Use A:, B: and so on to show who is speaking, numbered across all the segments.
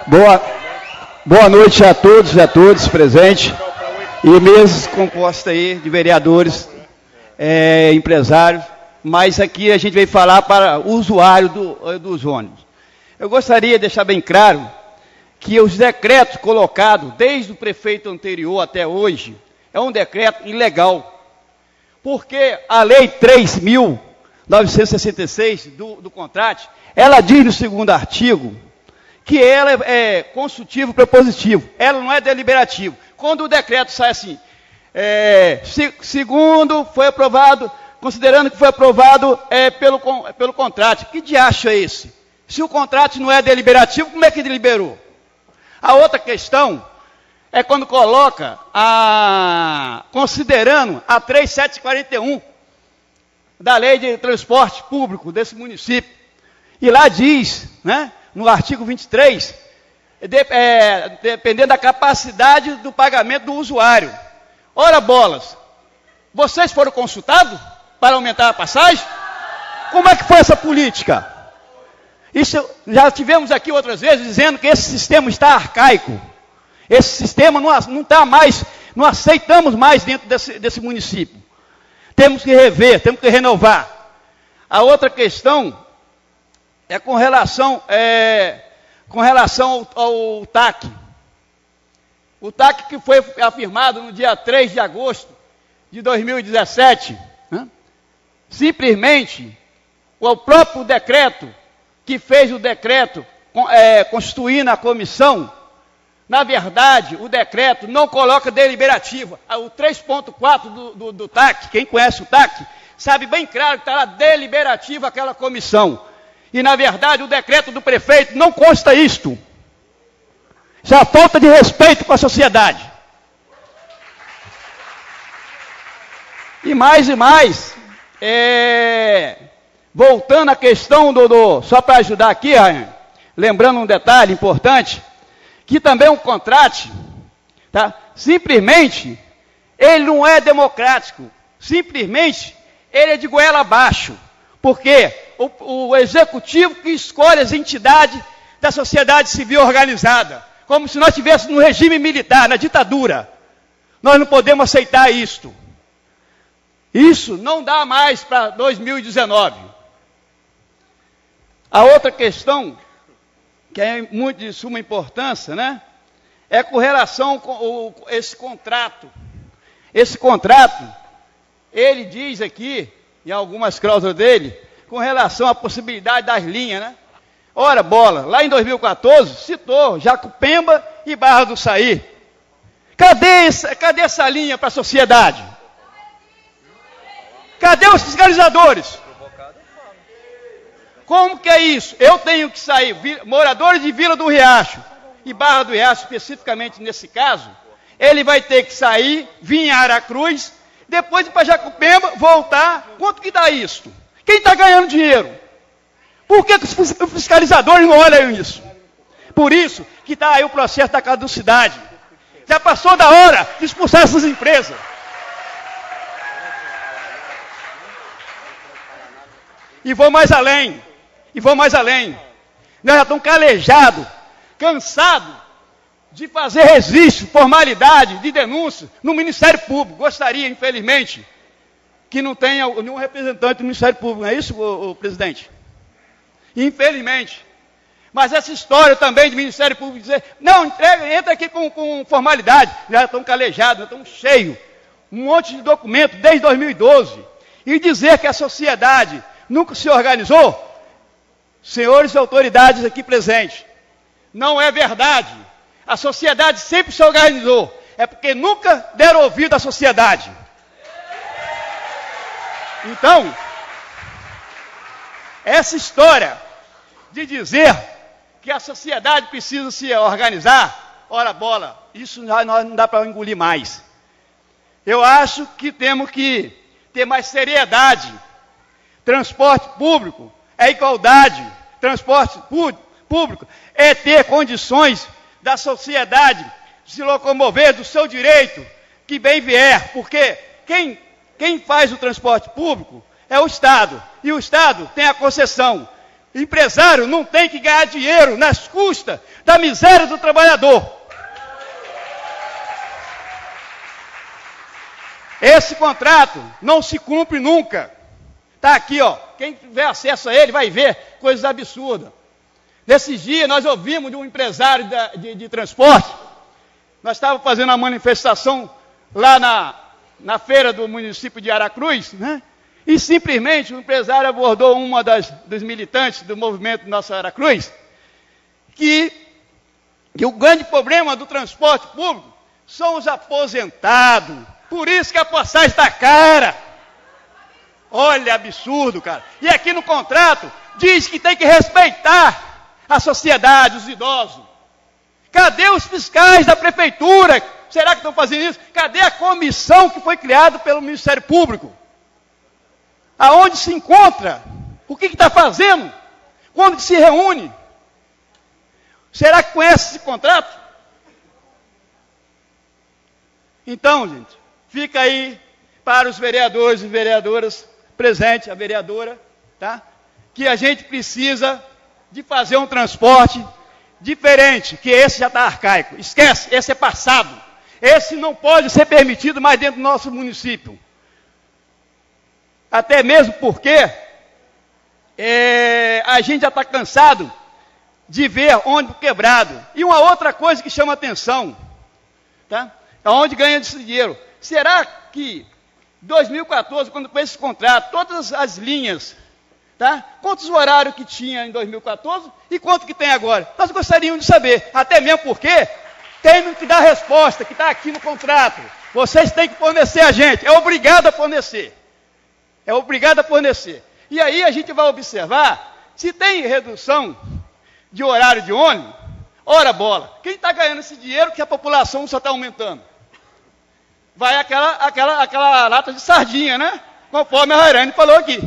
A: Boa noite a todos e a todas presentes e mesas compostas aí de vereadores, empresários, mas aqui a gente veio falar para o usuário dos ônibus. Eu gostaria de deixar bem claro que os decretos colocados desde o prefeito anterior até hoje é um decreto ilegal, porque a lei 3.966 do contrato, ela diz no segundo artigo que ela é consultivo prepositivo, ela não é deliberativo. Quando o decreto sai assim, segundo foi aprovado, considerando que foi aprovado pelo contrato, que diacho é esse? Se o contrato não é deliberativo, como é que deliberou? A outra questão é quando coloca, considerando a 3741 da lei de transporte público desse município, e lá diz, né, no artigo 23, dependendo da capacidade do pagamento do usuário. Ora bolas, vocês foram consultados para aumentar a passagem? Como é que foi essa política? Isso já tivemos aqui outras vezes dizendo que esse sistema está arcaico. Esse sistema não está mais, não aceitamos mais dentro desse município. Temos que rever, temos que renovar. A outra questão é com relação ao TAC. O TAC que foi afirmado no dia 3 de agosto de 2017, né? Simplesmente, o próprio decreto, que fez o decreto constituindo a comissão, na verdade, o decreto não coloca deliberativa. O 3.4 do TAC, quem conhece o TAC, sabe bem claro que está lá deliberativa aquela comissão. E, na verdade, o decreto do prefeito não consta isto. Isso é a falta de respeito com a sociedade. E mais, voltando à questão só para ajudar aqui, lembrando um detalhe importante, que também o contrato, tá? Simplesmente, ele não é democrático, simplesmente, ele é de goela abaixo, porque o executivo que escolhe as entidades da sociedade civil organizada, como se nós estivéssemos no regime militar, na ditadura. Nós não podemos aceitar isto. Isso não dá mais para 2019. A outra questão, que é muito de suma importância, né, é com relação a esse contrato. Esse contrato, ele diz aqui, em algumas cláusulas dele, com relação à possibilidade das linhas, né? Ora, bola, lá em 2014, citou Jacupemba e Barra do Saí. Cadê essa linha para a sociedade? Cadê os fiscalizadores? Como que é isso? Eu tenho que sair, moradores de Vila do Riacho e Barra do Riacho, especificamente nesse caso, ele vai ter que sair, vir em Aracruz, depois ir para Jacupemba, voltar. Quanto que dá isso? Quem está ganhando dinheiro? Por que os fiscalizadores não olham isso? Por isso que está aí o processo da caducidade. Já passou da hora de expulsar essas empresas. E vou mais além. Nós já estamos calejados, cansados de fazer registro, formalidade de denúncia no Ministério Público. Gostaria, infelizmente, que não tenha nenhum representante do Ministério Público. Não é isso, presidente? Infelizmente. Mas essa história também do Ministério Público dizer, não, entra aqui com formalidade. Já estão calejados, já estão cheios. Um monte de documento desde 2012. E dizer que a sociedade nunca se organizou, senhores autoridades aqui presentes, não é verdade. A sociedade sempre se organizou. É porque nunca deram ouvido à sociedade. Então, essa história de dizer que a sociedade precisa se organizar, ora bola, isso não dá para engolir mais. Eu acho que temos que ter mais seriedade. Transporte público é igualdade. Transporte público é ter condições da sociedade se locomover do seu direito, que bem vier, porque quem faz o transporte público é o Estado, e o Estado tem a concessão. Empresário não tem que ganhar dinheiro nas custas da miséria do trabalhador. Esse contrato não se cumpre nunca. Está aqui, ó. Quem tiver acesso a ele vai ver coisas absurdas. Nesses dias nós ouvimos de um empresário de transporte. Nós estávamos fazendo uma manifestação lá na feira do município de Aracruz, né? E simplesmente o empresário abordou uma dos militantes do movimento Nossa Aracruz, que o grande problema do transporte público são os aposentados. Por isso que a passagem está cara. Olha, absurdo, cara. E aqui no contrato diz que tem que respeitar a sociedade, os idosos. Cadê os fiscais da prefeitura? Será que estão fazendo isso? Cadê a comissão que foi criada pelo Ministério Público? Aonde se encontra? O que está fazendo? Quando que se reúne? Será que conhece esse contrato? Então, gente, fica aí para os vereadores e vereadoras presentes, a vereadora, tá? Que a gente precisa de fazer um transporte diferente, que esse já está arcaico. Esquece, esse é passado. Esse não pode ser permitido mais dentro do nosso município. Até mesmo porque a gente já está cansado de ver ônibus quebrado. E uma outra coisa que chama atenção, tá? Aonde ganha esse dinheiro? Será que 2014, quando foi esse contrato, todas as linhas, tá? Quantos horários que tinha em 2014 e quanto que tem agora? Nós gostaríamos de saber, até mesmo porque tem que dar resposta, que está aqui no contrato. Vocês têm que fornecer a gente, é obrigado a fornecer. É obrigado a fornecer. E aí a gente vai observar se tem redução de horário de ônibus, ora bola. Quem está ganhando esse dinheiro que a população só está aumentando? Vai aquela lata de sardinha, né? Conforme a Rairane falou aqui.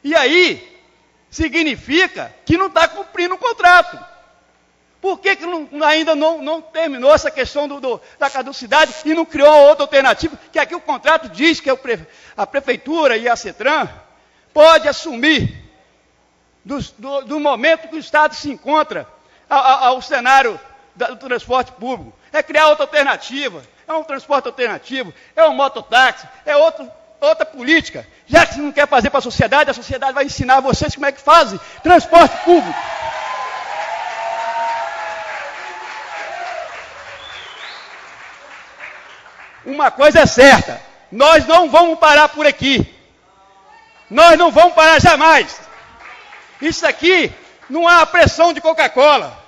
A: E aí, significa que não está cumprindo o contrato. Por que ainda não terminou essa questão da caducidade e não criou outra alternativa? Que aqui o contrato diz que a Prefeitura e a CETRAN pode assumir, do momento que o Estado se encontra ao cenário do transporte público. É criar outra alternativa, é um transporte alternativo, é um mototáxi, é outra política. Já que você não quer fazer para a sociedade vai ensinar vocês como é que fazem transporte público. Uma coisa é certa, nós não vamos parar por aqui. Nós não vamos parar jamais. Isso aqui não é uma pressão de Coca-Cola.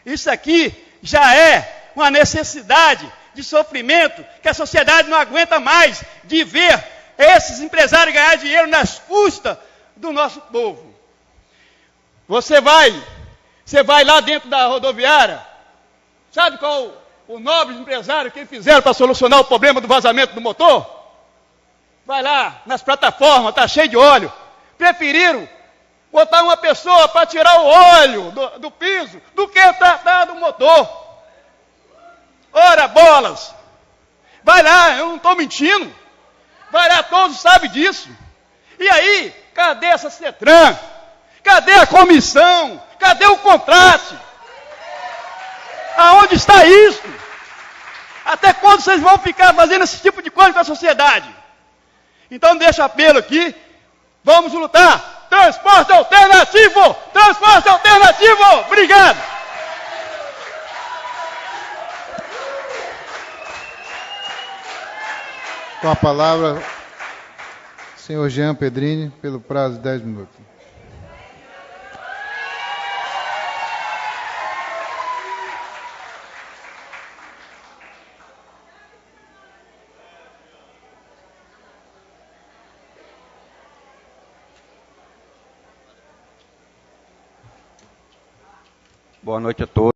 A: Isso aqui já é uma necessidade de sofrimento que a sociedade não aguenta mais de ver esses empresários ganhar dinheiro nas custas do nosso povo. Você vai lá dentro da rodoviária, sabe qual o nobre empresário que fizeram para solucionar o problema do vazamento do motor? Vai lá nas plataformas, está cheio de óleo. Preferiram botar uma pessoa para tirar o óleo do piso do que tratar do motor. Ora, bolas! Vai lá, eu não estou mentindo. Vai lá, todos sabem disso. E aí, cadê essa CETRAN? Cadê a comissão? Cadê o contrato? Aonde está isso? Até quando vocês vão ficar fazendo esse tipo de coisa com a sociedade? Então deixa apelo aqui, vamos lutar. Transporte alternativo! Transporte alternativo! Obrigado!
B: Com a palavra, senhor Jean Pedrini, pelo prazo de 10 minutos.
C: Boa noite a todos.